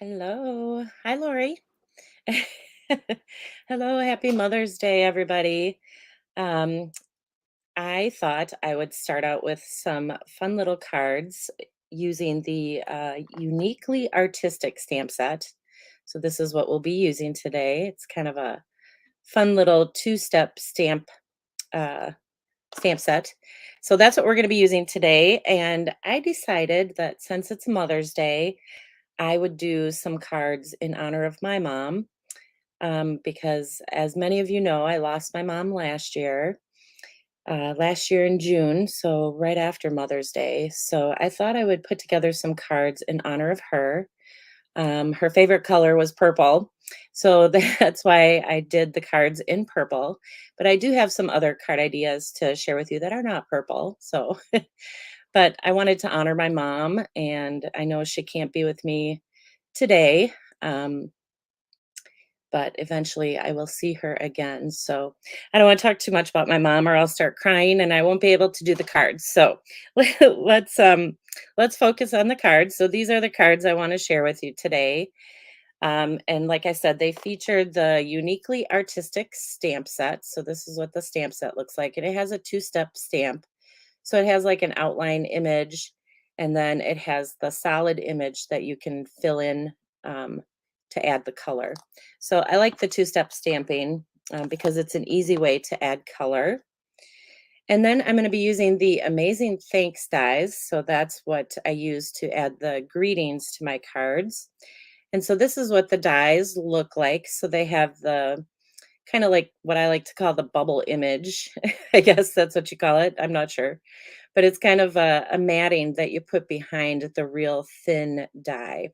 Hello. Hi, Lori. Hello. Happy Mother's Day, everybody. Um, I thought I would start out with some fun little cards using the uniquely artistic stamp set. So, this is what we'll be using today. It's kind of a fun little two-step uh, stamp set. So, that's what we're going to be using today. And I decided that since it's Mother's Day, I would do some cards in honor of my mom because, as many of you know, I lost my mom last year in June, so right after Mother's Day. So I thought I would put together some cards in honor of her. Her favorite color was purple, so that's why I did the cards in purple. But I do have some other card ideas to share with you that are not purple. So, but I wanted to honor my mom, and I know she can't be with me today. Um, but eventually I will see her again. So I don't want to talk too much about my mom or I'll start crying and I won't be able to do the cards. So let's let's focus on the cards. So these are the cards I want to share with you today. And like I said, they featured the uniquely artistic stamp set. So this is what the stamp set looks like. And it has a two-step stamp. So it has like an outline image, and then it has the solid image that you can fill in um, to add the color. So I like the two-step stamping because it's an easy way to add color. And then I'm going to be using the Amazing Thanks dies. So that's what I use to add the greetings to my cards. And so this is what the dies look like. So they have the kind of like what I like to call the bubble image. I guess that's what you call it. I'm not sure. But it's kind of a matting that you put behind the real thin die.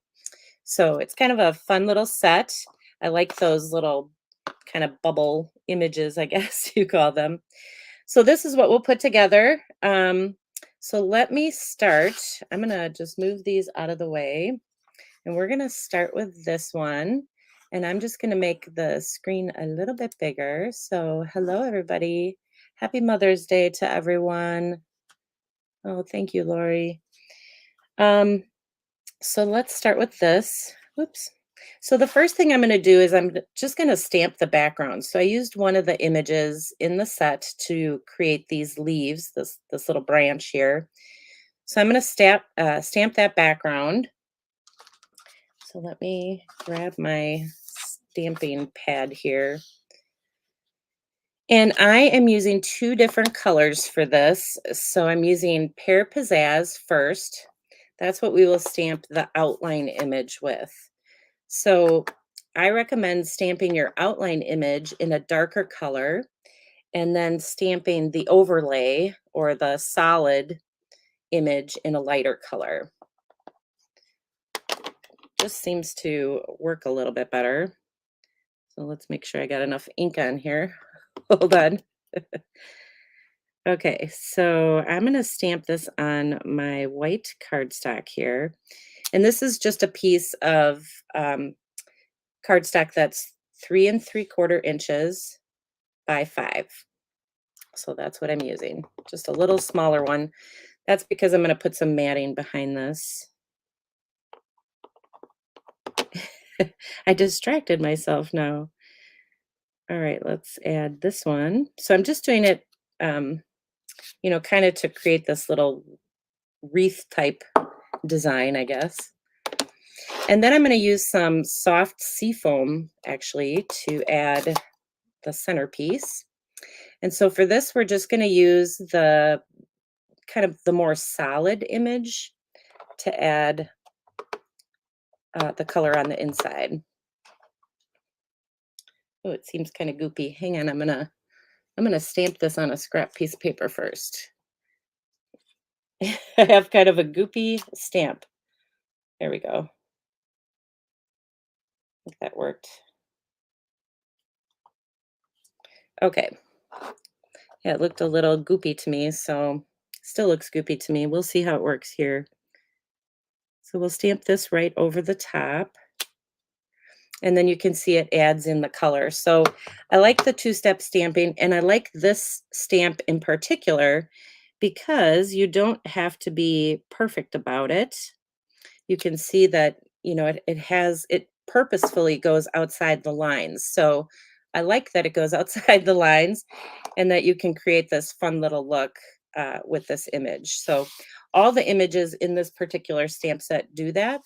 So it's kind of a fun little set. I like those little kind of bubble images, I guess you call them. So this is what we'll put together. So let me start. I'm going to just move these out of the way. And we're going to start with this one. And I'm just going to make the screen a little bit bigger. So hello, everybody. Happy Mother's Day to everyone. Oh, thank you, Lori. Um, so let's start with this. Oops. So the first thing I'm going to do is just going to stamp the background. So I used one of the images in the set to create these leaves, this little branch here. So I'm going to stamp that background. So let me grab my stamping pad here. And I am using two different colors for this. So I'm using Pear Pizzazz first. That's what we will stamp the outline image with. So I recommend stamping your outline image in a darker color and then stamping the overlay or the solid image in a lighter color. Just seems to work a little bit better. So let's make sure I got enough ink on here. Hold on. Okay, so I'm going to stamp this on my white cardstock here. And this is just a piece of cardstock that's 3 3/4 inches by 5. So that's what I'm using. Just a little smaller one. That's because I'm going to put some matting behind this. I distracted myself now. All right, let's add this one. So I'm just doing it, kind of to create this little wreath type design, I guess. And then I'm going to use some soft seafoam actually to add the centerpiece. And so for this, we're just going to use the kind of the more solid image to add the color on the inside. Oh, it seems kind of goopy. Hang on, I'm gonna stamp this on a scrap piece of paper first. I have kind of a goopy stamp. There we go. I think that worked. Okay. Yeah, it looked a little goopy to me, so still looks goopy to me. We'll see how it works here. So we'll stamp this right over the top. And then you can see it adds in the color. So I like the two-step stamping, and I like this stamp in particular because you don't have to be perfect about it. You can see that it purposefully goes outside the lines. So I like that it goes outside the lines and that you can create this fun little look with this image. So all the images in this particular stamp set do that.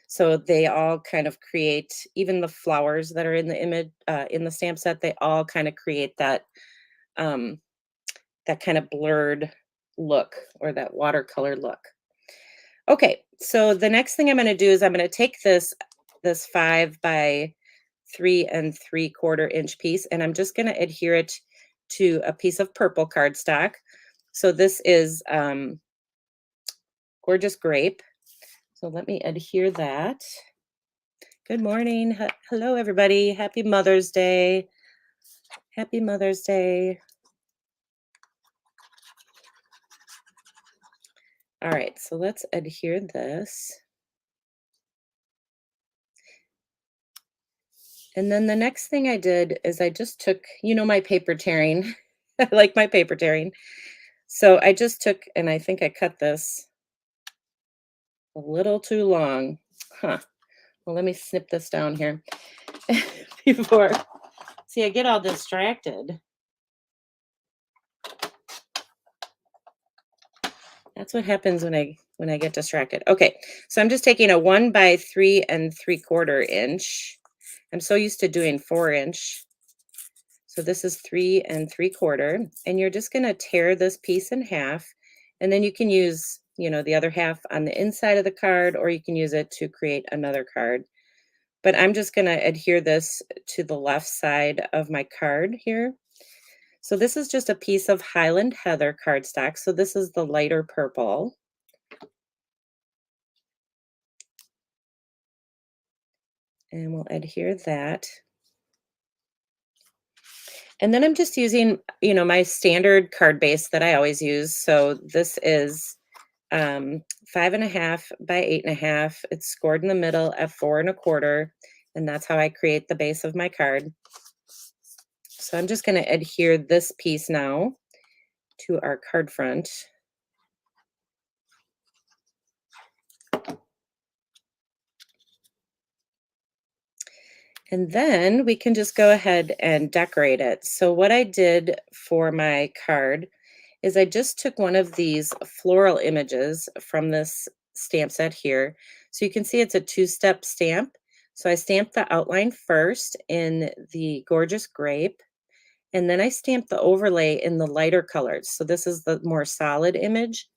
So they all kind of create, even the flowers that are in the image in the stamp set, they all kind of create um, that kind of blurred look or that watercolor look. Okay, so the next thing I'm going to do is I'm going to take this 5 by 3 3/4 inch piece, and I'm just going to adhere it to a piece of purple cardstock. So this is Gorgeous Grape. So let me adhere that. Good morning. Hello, everybody. Happy Mother's Day. Happy Mother's Day. All right, so let's adhere this. And then the next thing I did is I just took, my paper tearing. I like my paper tearing. So I just took, and I think I cut this a little too long. Huh. Well, let me snip this down here before. See, I get all distracted. That's what happens when I get distracted. Okay, so I'm just taking a 1 by 3 3/4 inch. I'm so used to doing 4 inch. So this is 3 3/4, and you're just going to tear this piece in half, and then you can use, the other half on the inside of the card, or you can use it to create another card. But I'm just going to adhere this to the left side of my card here. So this is just a piece of Highland Heather cardstock. So this is the lighter purple. And we'll adhere that. And then I'm just using, my standard card base that I always use. So this is 5.5 by 8.5. It's scored in the middle at 4 1/4. And that's how I create the base of my card. So I'm just going to adhere this piece now to our card front. And then we can just go ahead and decorate it. So what I did for my card is I just took one of these floral images from this stamp set here. So you can see it's a two-step stamp. So I stamped the outline first in the Gorgeous Grape, and then I stamped the overlay in the lighter colors. So this is the more solid image.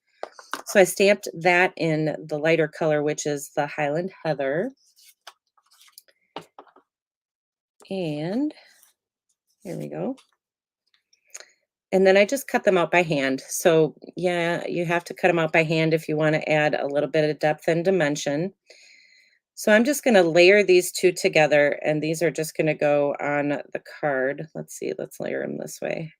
So I stamped that in the lighter color, which is the Highland Heather. And here we go. And then I just cut them out by hand. So yeah, you have to cut them out by hand if you want to add a little bit of depth and dimension. So I'm just going to layer these two together, and these are just going to go on the card. Let's see, let's layer them this way.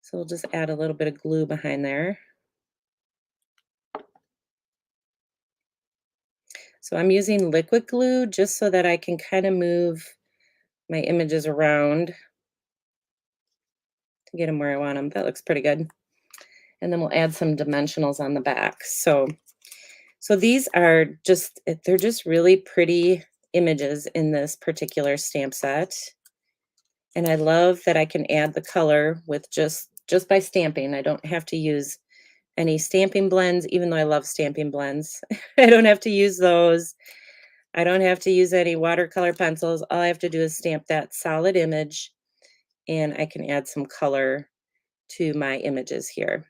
So we'll just add a little bit of glue behind there. So I'm using liquid glue just so that I can kind of move my images around to get them where I want them. That looks pretty good. And then we'll add some dimensionals on the back. So these are they're just really pretty images in this particular stamp set. And I love that I can add the color with just by stamping. I don't have to use any stamping blends, even though I love stamping blends. I don't have to use those. I don't have to use any watercolor pencils. All I have to do is stamp that solid image, and I can add some color to my images here.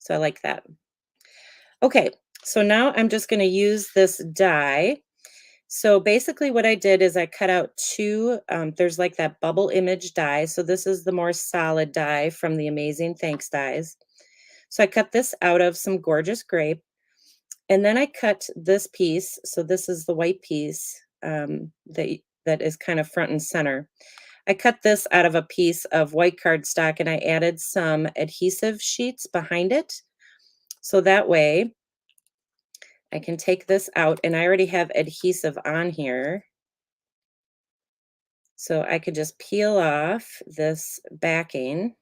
So I like that. Okay, so now I'm just going to use this die. So basically what I did is I cut out two, there's like that bubble image die. So this is the more solid die from the Amazing Thanks dies. So I cut this out of some Gorgeous Grape. And then I cut this piece. So this is the white piece that is kind of front and center. I cut this out of a piece of white cardstock, and I added some adhesive sheets behind it. So that way I can take this out, and I already have adhesive on here. So I could just peel off this backing.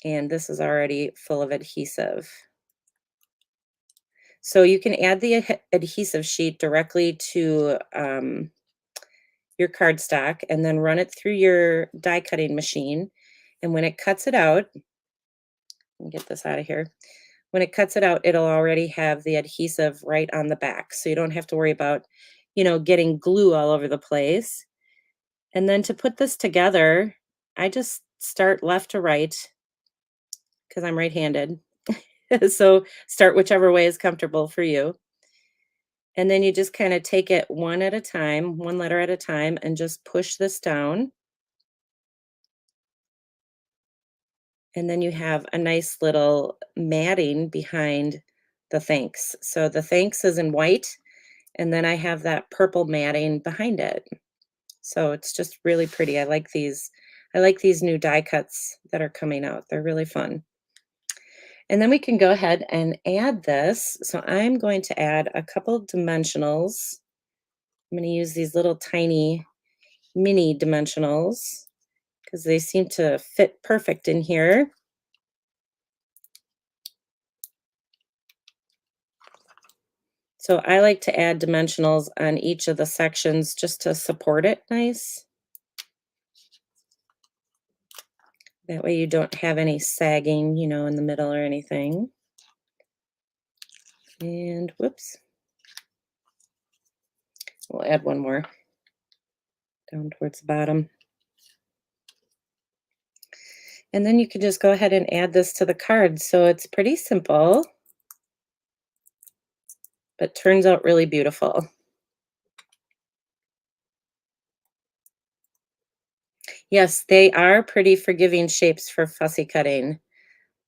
and this is already full of adhesive. So you can add the adhesive sheet directly to your cardstock and then run it through your die cutting machine. And when it cuts it out, let me get this out of here. When it cuts it out, it'll already have the adhesive right on the back. So you don't have to worry about, getting glue all over the place. And then to put this together, I just start left to right because I'm right-handed. So start whichever way is comfortable for you. And then you just kind of take it one at a time, one letter at a time, and just push this down. And then you have a nice little matting behind the thanks. So the thanks is in white, and then I have that purple matting behind it. So it's just really pretty. I like these. I like these new die cuts that are coming out. They're really fun. And then we can go ahead and add this. So I'm going to add a couple dimensionals. I'm going to use these little tiny mini dimensionals because they seem to fit perfect in here. So I like to add dimensionals on each of the sections just to support it nice. That way you don't have any sagging, in the middle or anything. And whoops, we'll add one more down towards the bottom. And then you can just go ahead and add this to the card. So it's pretty simple, but turns out really beautiful. Yes, they are pretty forgiving shapes for fussy cutting.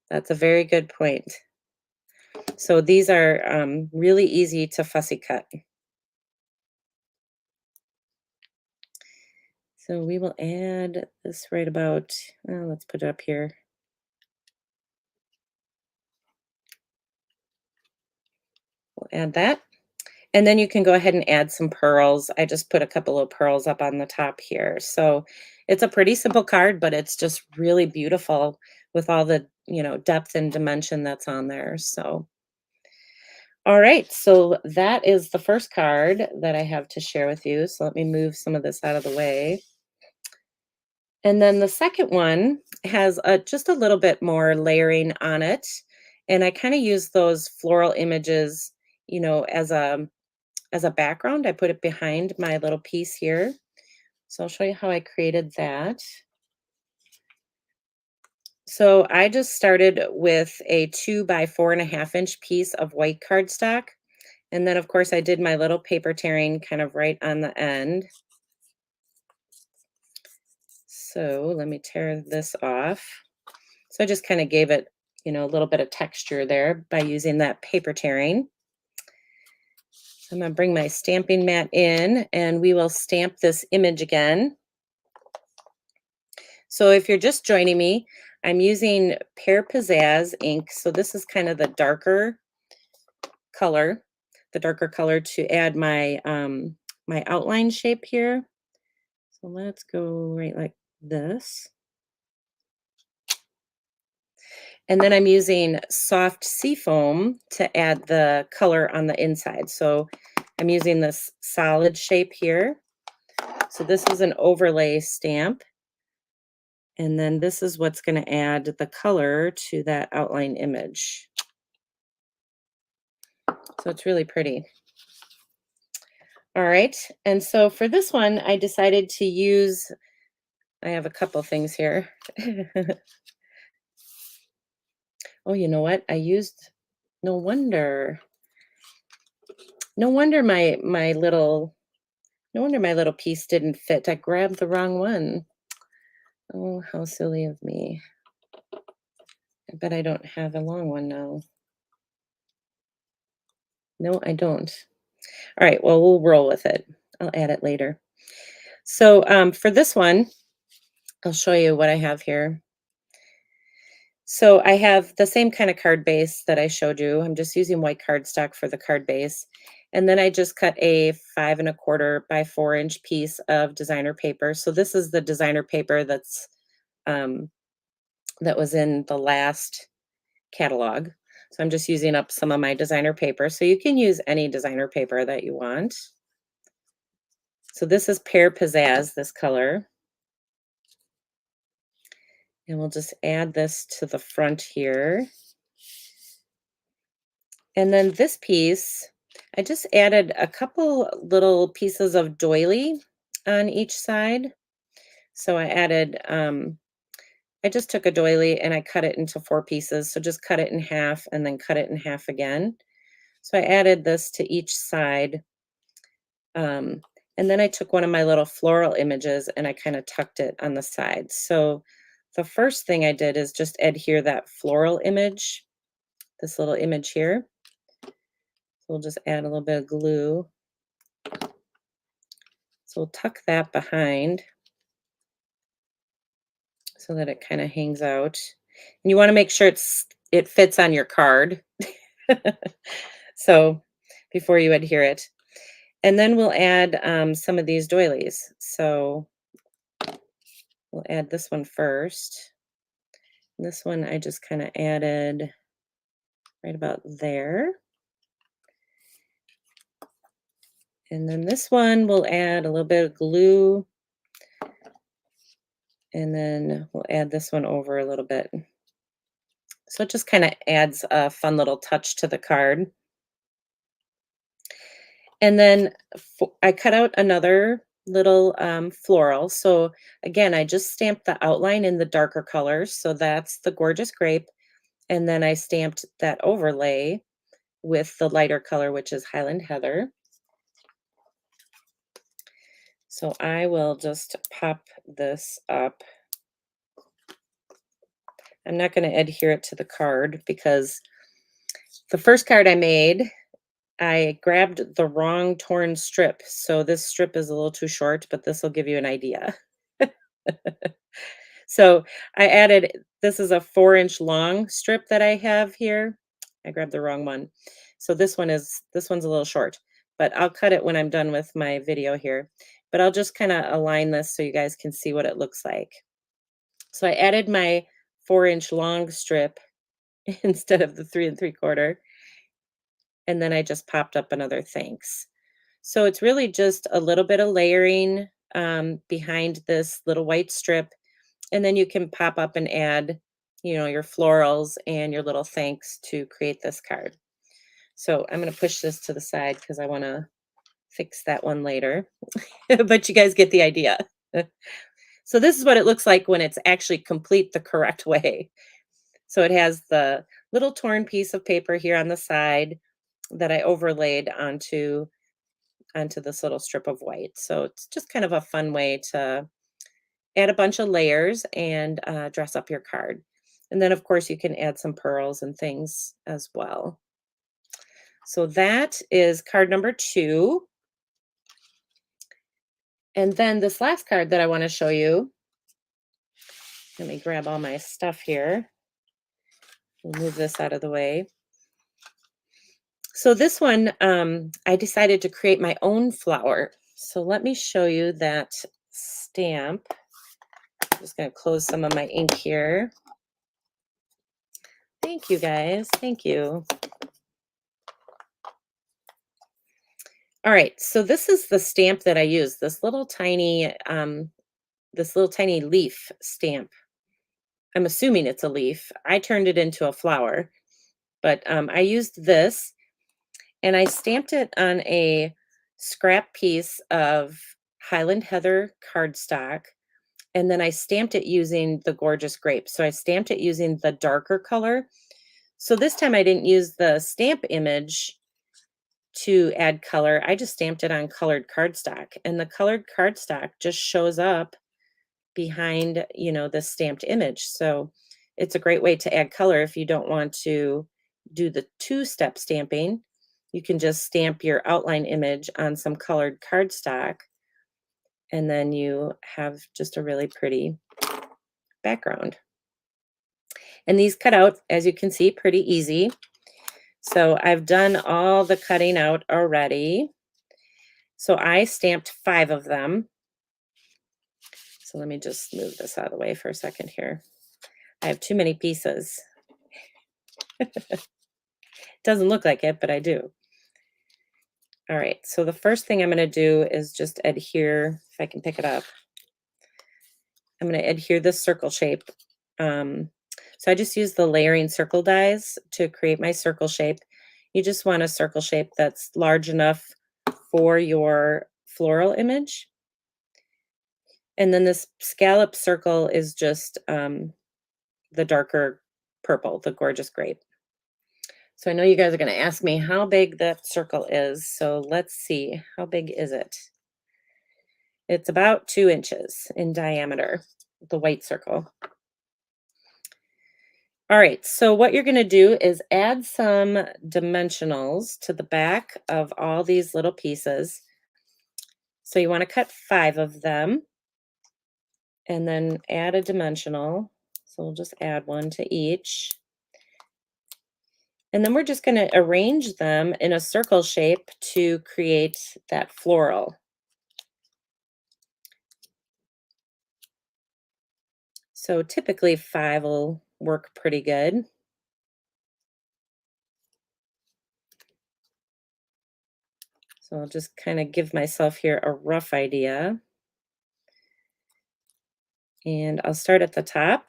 That's a very good point. So these are really easy to fussy cut. So we will add this right about, let's put it up here. We'll add that. And then you can go ahead and add some pearls. I just put a couple of pearls up on the top here. So it's a pretty simple card, but it's just really beautiful with all the, depth and dimension that's on there. So, all right. So that is the first card that I have to share with you. So let me move some of this out of the way. And then the second one has just a little bit more layering on it. And I kind of use those floral images, as a background. I put it behind my little piece here. So I'll show you how I created that. So I just started with a 2 by 4.5 inch piece of white cardstock. And then of course I did my little paper tearing kind of right on the end. So let me tear this off. So I just kind of gave it, a little bit of texture there by using that paper tearing. So I'm going to bring my stamping mat in and we will stamp this image again. So if you're just joining me, I'm using Pear Pizzazz ink. So this is kind of color, the darker color to add my outline shape here. So let's go right like this. And then I'm using soft seafoam to add the color on the inside. So I'm using this solid shape here. So this is an overlay stamp. And then this is what's going to add the color to that outline image. So it's really pretty. All right. And so for this one, I decided to use, I have a couple things here. Oh, you know what? I used, no wonder. No wonder no wonder my little piece didn't fit. I grabbed the wrong one. Oh, how silly of me. I bet I don't have a long one now. No, I don't. All right, well, we'll roll with it. I'll add it later. So for this one, I'll show you what I have here. So I have the same kind of card base that I showed you. I'm just using white cardstock for the card base. And then I just cut a 5 1/4 by 4 inch piece of designer paper. So this is the designer paper that's that was in the last catalog. So I'm just using up some of my designer paper. So you can use any designer paper that you want. So this is Pear Pizzazz, this color. And we'll just add this to the front here. And then this piece, I just added a couple little pieces of doily on each side. So I just took a doily and I cut it into 4 pieces. So just cut it in half and then cut it in half again. So I added this to each side. Um, and then I took one of my little floral images and I kind of tucked it on the side. So the first thing I did is just adhere that floral image, this little image here. So we'll just add a little bit of glue. So we'll tuck that behind so that it kind of hangs out. And you want to make sure it fits on your card. So before you adhere it. And then we'll add some of these doilies. So we'll add this one first. This one I just kind of added right about there. And then this one we'll add a little bit of glue. And then we'll add this one over a little bit. So it just kind of adds a fun little touch to the card. And then I cut out another little floral. So again, I just stamped the outline in the darker colors. So that's the Gorgeous Grape. And then I stamped that overlay with the lighter color, which is Highland Heather. So I will just pop this up. I'm not going to adhere it to the card because the first card I made, I grabbed the wrong torn strip. So this strip is a little too short, but this will give you an idea. So I added, this is a 4-inch long strip that I have here. I grabbed the wrong one. So this one's a little short, but I'll cut it when I'm done with my video here. But I'll just kind of align this so you guys can see what it looks like. So I added my 4-inch long strip instead of the 3 3/4. And then I just popped up another thanks. So it's really just a little bit of layering behind this little white strip. And then you can pop up and add, your florals and your little thanks to create this card. So I'm going to push this to the side because I want to fix that one later. But you guys get the idea. So this is what it looks like when it's actually complete the correct way. So it has the little torn piece of paper here on the side that I overlaid onto this little strip of white. So it's just kind of a fun way to add a bunch of layers and dress up your card. And then, of course, you can add some pearls and things as well. So that is card number 2. And then this last card that I want to show you, let me grab all my stuff here. We'll move this out of the way. So this one, I decided to create my own flower. So let me show you that stamp. I'm just going to close some of my ink here. Thank you, guys. Thank you. All right, so this is the stamp that I use, this little tiny leaf stamp. I'm assuming it's a leaf. I turned it into a flower, but I used this and I stamped it on a scrap piece of Highland Heather cardstock. And then I stamped it using the Gorgeous Grape. So I stamped it using the darker color. So this time I didn't use the stamp image to add color. I just stamped it on colored cardstock, and the colored cardstock just shows up behind, the stamped image. So it's a great way to add color if you don't want to do the 2-step stamping. You can just stamp your outline image on some colored cardstock, and then you have just a really pretty background. And these cut out, as you can see, pretty easy. So I've done all the cutting out already. So I stamped 5 of them. So let me just move this out of the way for a second here. I have too many pieces. Doesn't look like it, but I do. All right, so the first thing I'm going to do is just adhere, if I can pick it up. I'm going to adhere this circle shape. Um, so I just use the layering circle dies to create my circle shape. You just want a circle shape that's large enough for your floral image. And then this scallop circle is just the darker purple, the gorgeous grape. So I know you guys are going to ask me how big that circle is. So let's see. How big is it? It's about 2 inches in diameter, the white circle. All right, so what you're going to do is add some dimensionals to the back of all these little pieces. So you want to cut 5 of them and then add a dimensional. So we'll just add one to each. And then we're just going to arrange them in a circle shape to create that floral. So typically 5 will work pretty good. So I'll just kind of give myself here a rough idea. And I'll start at the top.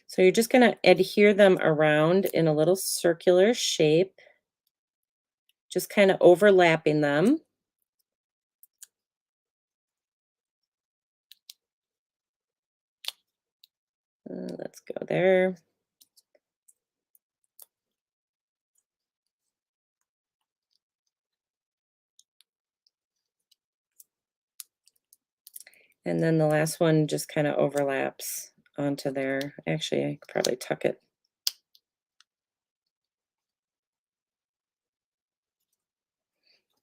So you're just going to adhere them around in a little circular shape, just kind of overlapping them. Let's go there. And then the last one just kind of overlaps onto there. Actually, I could probably tuck it.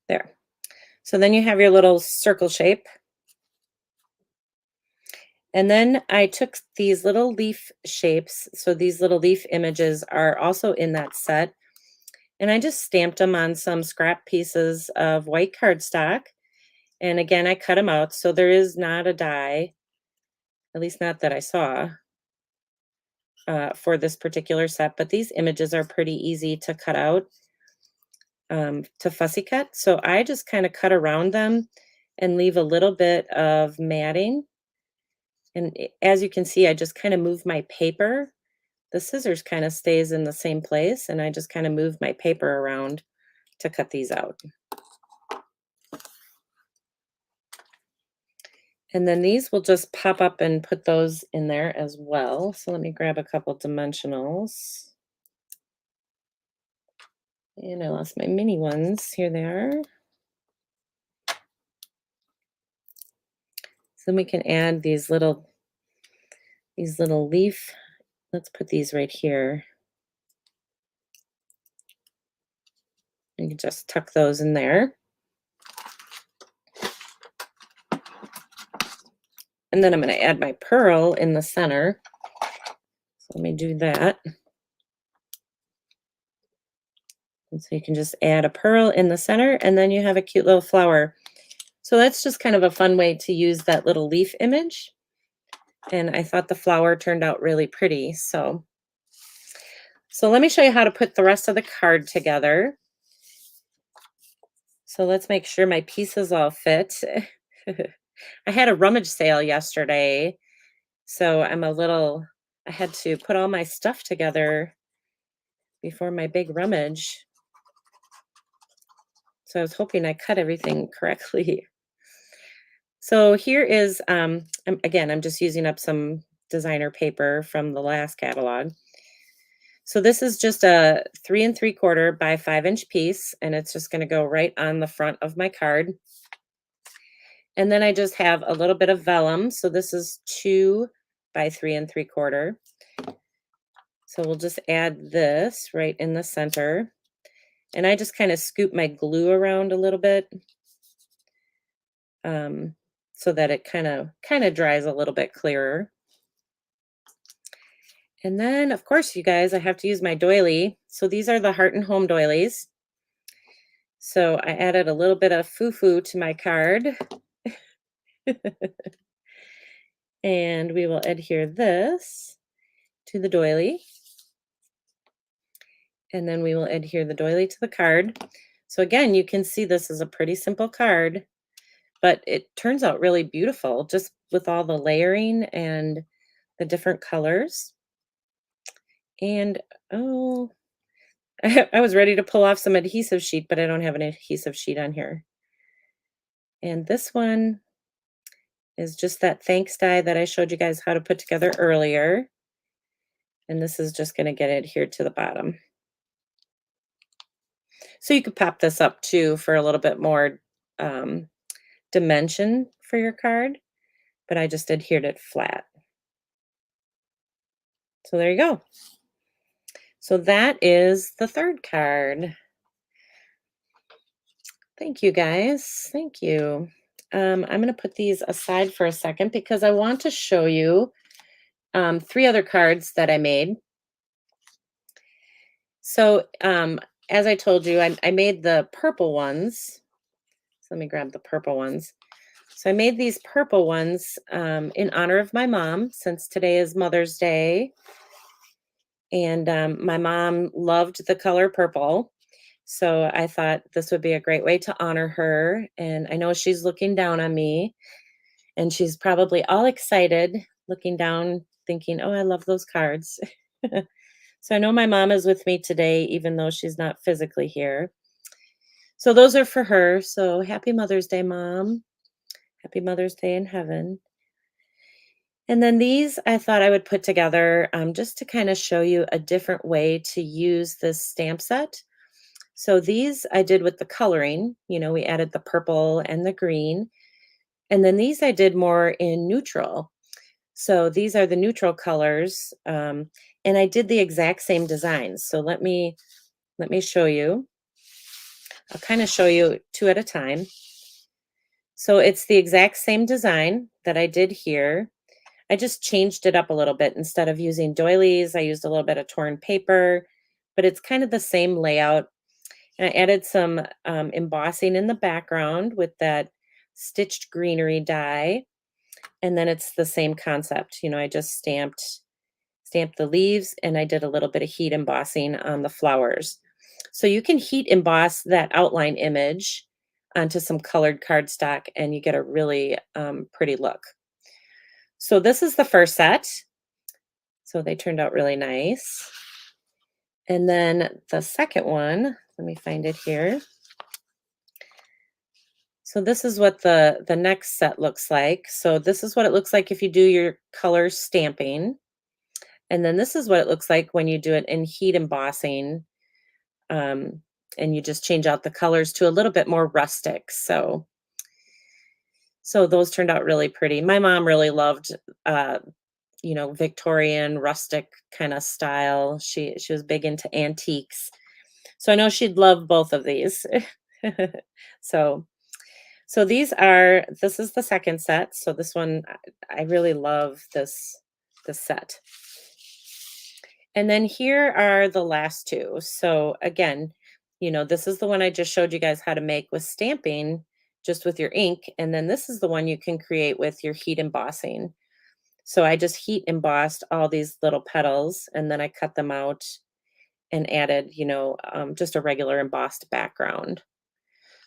There. So then you have your little circle shape. And then I took these little leaf shapes. So these little leaf images are also in that set. And I just stamped them on some scrap pieces of white cardstock. And again, I cut them out. So there is not a die, at least not that I saw, for this particular set. But these images are pretty easy to cut out, to fussy cut. So I just kind of cut around them and leave a little bit of matting. And as you can see, I just kind of move my paper. The scissors kind of stays in the same place, and I just kind of move my paper around to cut these out. And then these will just pop up and put those in there as well. So let me grab a couple dimensionals. And I lost my mini ones. Here they are. So then we can add these little leaf. Let's put these right here. You can just tuck those in there. And then I'm going to add my pearl in the center. So let me do that. And so you can just add a pearl in the center, and then you have a cute little flower. So that's just kind of a fun way to use that little leaf image. And I thought the flower turned out really pretty. So let me show you how to put the rest of the card together. So let's make sure my pieces all fit. I had a rummage sale yesterday, so I had to put all my stuff together before my big rummage. So I was hoping I cut everything correctly. So here is, again, I'm just using up some designer paper from the last catalog. So this is just a 3 3/4 by 5-inch piece, and it's just going to go right on the front of my card. And then I just have a little bit of vellum. So this is 2 by 3 3/4. So we'll just add this right in the center. And I just kind of scoop my glue around a little bit, so that it kind of dries a little bit clearer. And then, of course, you guys, I have to use my doily. So these are the Heart and Home doilies. So I added a little bit of foo-foo to my card. And we will adhere this to the doily. And then we will adhere the doily to the card. So again, you can see this is a pretty simple card, but it turns out really beautiful just with all the layering and the different colors. And oh, I was ready to pull off some adhesive sheet, but I don't have an adhesive sheet on here. And this one is just that thanks die that I showed you guys how to put together earlier. And this is just going to get adhered to the bottom. So you could pop this up too for a little bit more um, dimension for your card, but I just adhered it flat. So there you go. So that is the third card. Thank you guys. Thank you. I'm going to put these aside for a second because I want to show you three other cards that I made. So as I told you, I made the purple ones. So let me grab the purple ones. So I made these purple ones in honor of my mom, since today is Mother's Day. And my mom loved the color purple. So I thought this would be a great way to honor her. And I know she's looking down on me, and she's probably all excited, looking down, thinking, oh, I love those cards. So I know my mom is with me today, even though she's not physically here. So those are for her. So happy Mother's Day, Mom. Happy Mother's Day in heaven. And then these I thought I would put together just to kind of show you a different way to use this stamp set. So these I did with the coloring. You know, we added the purple and the green. And then these I did more in neutral. So these are the neutral colors. And I did the exact same designs. So let me show you. I'll kind of show you two at a time. So it's the exact same design that I did here. I just changed it up a little bit. Instead of using doilies, I used a little bit of torn paper, but it's kind of the same layout. And I added some embossing in the background with that stitched greenery die. And then it's the same concept. You know, I just stamped the leaves, and I did a little bit of heat embossing on the flowers. So you can heat emboss that outline image onto some colored cardstock, and you get a really pretty look. So this is the first set. So they turned out really nice. And then the second one, let me find it here. So this is what the next set looks like. So this is what it looks like if you do your color stamping. And then this is what it looks like when you do it in heat embossing. Um, and you just change out the colors to a little bit more rustic. So those turned out really pretty. My mom really loved uh, Victorian rustic kind of style. She was big into antiques. So I know she'd love both of these. so so this is the second set. So this one I really love this set. And then here are the last two. So again, this is the one I just showed you guys how to make with stamping, just with your ink. And then this is the one you can create with your heat embossing. So I just heat embossed all these little petals, and then I cut them out and added, just a regular embossed background.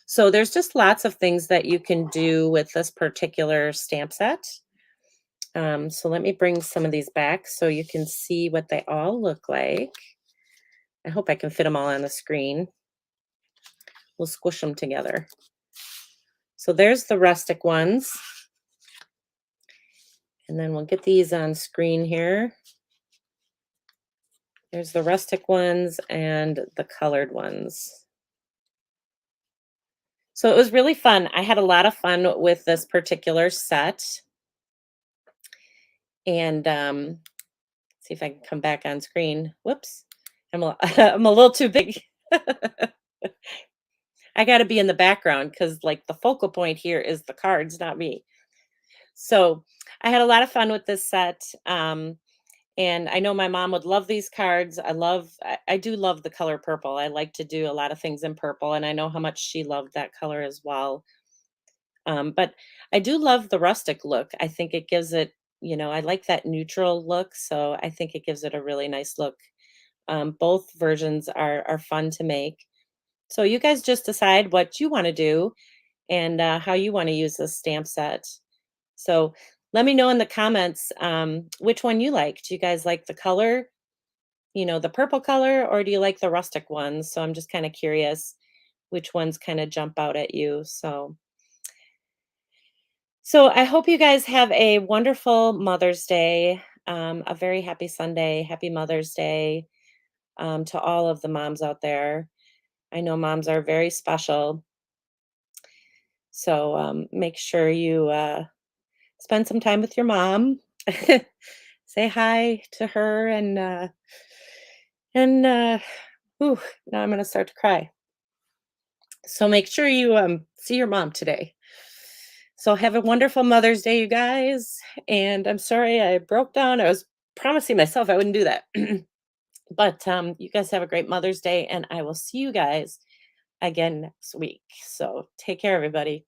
So there's just lots of things that you can do with this particular stamp set. So let me bring some of these back so you can see what they all look like. I hope I can fit them all on the screen. We'll squish them together. So there's the rustic ones. And then we'll get these on screen here. There's the rustic ones and the colored ones. So it was really fun. I had a lot of fun with this particular set. And see if I can come back on screen. Whoops. I'm a little too big. I got to be in the background because like the focal point here is the cards, not me. So I had a lot of fun with this set. And I know my mom would love these cards. I do love the color purple. I like to do a lot of things in purple, and I know how much she loved that color as well. But I do love the rustic look. I think it gives it I like that neutral look, so I think it gives it a really nice look. Both versions are fun to make. So you guys just decide what you want to do and how you want to use this stamp set. So let me know in the comments which one you like. Do you guys like the color, the purple color, or do you like the rustic ones? So I'm just kind of curious which ones kind of jump out at you. So I hope you guys have a wonderful Mother's Day, a very happy Sunday, happy Mother's Day to all of the moms out there. I know moms are very special. So make sure you spend some time with your mom. Say hi to her and ooh, now I'm gonna start to cry. So make sure you see your mom today. So have a wonderful Mother's Day, you guys. And I'm sorry I broke down. I was promising myself I wouldn't do that. But you guys have a great Mother's Day, and I will see you guys again next week. So take care, everybody.